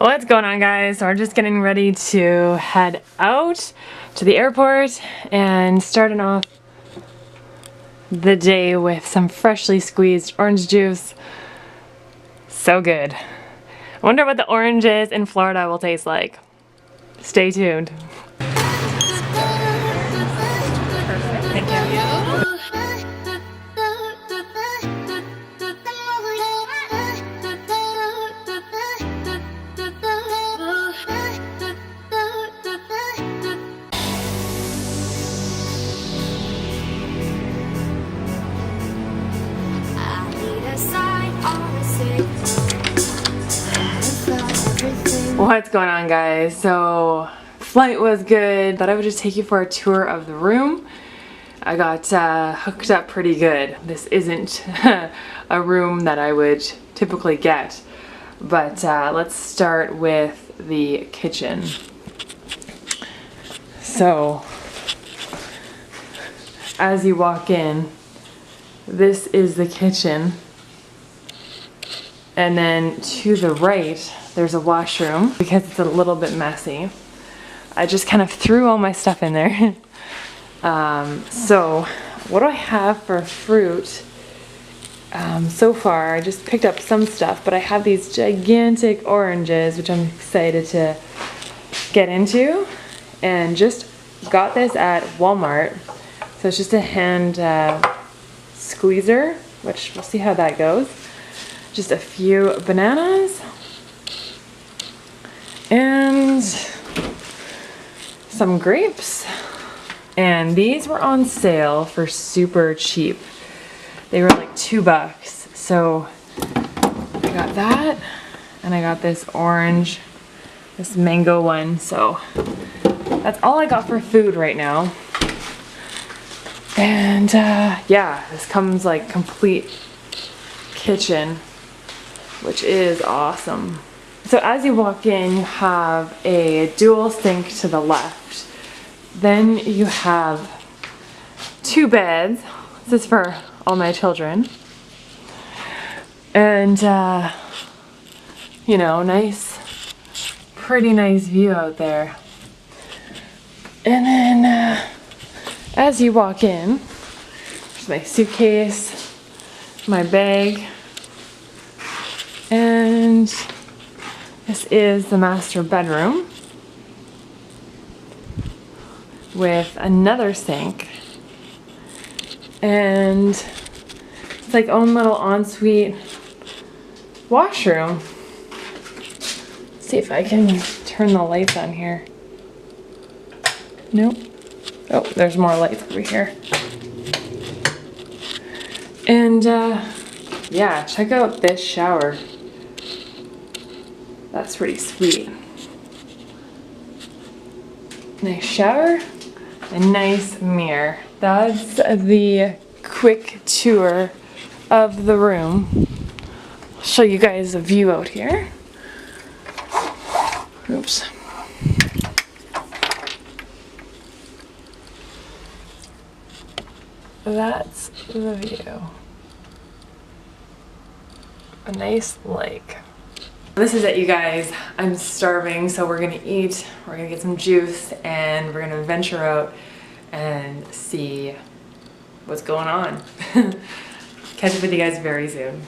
What's going on, guys? So we're just getting ready to head out to the airport and starting off the day with some freshly squeezed orange juice. So good. I wonder what the oranges in Florida will taste like. Stay tuned. Perfect. Thank you. What's going on, guys? So flight was good. Thought I would just take you for a tour of the room. I got hooked up pretty good. This isn't a room that I would typically get, but let's start with the kitchen. So as you walk in, this is the kitchen, and then to the right there's a washroom because it's a little bit messy. I just kind of threw all my stuff in there. So what do I have for fruit? So far I just picked up some stuff, but I have these gigantic oranges which I'm excited to get into, and just got this at Walmart. So it's just a hand squeezer, which we'll see how that goes. Just a few bananas and some grapes, and these were on sale for super cheap. They were like $2, so I got that, and I got this orange, this mango one. So that's all I got for food right now. And yeah, this comes like complete kitchen, which is awesome. So as you walk in, you have a dual sink to the left. Then you have two beds. This is for all my children. And you know, pretty nice view out there. And then as you walk in, there's my suitcase, my bag, and this is the master bedroom with another sink, and it's like own little ensuite washroom. Let's see if I can turn the lights on here. Nope. Oh, there's more lights over here. And yeah, check out this shower. That's pretty sweet. Nice shower, a nice mirror. That's the quick tour of the room. I'll show you guys a view out here. Oops. That's the view. A nice lake. This is it, you guys. I'm starving, so we're gonna eat, we're gonna get some juice, and we're gonna venture out and see what's going on. Catch up with you guys very soon.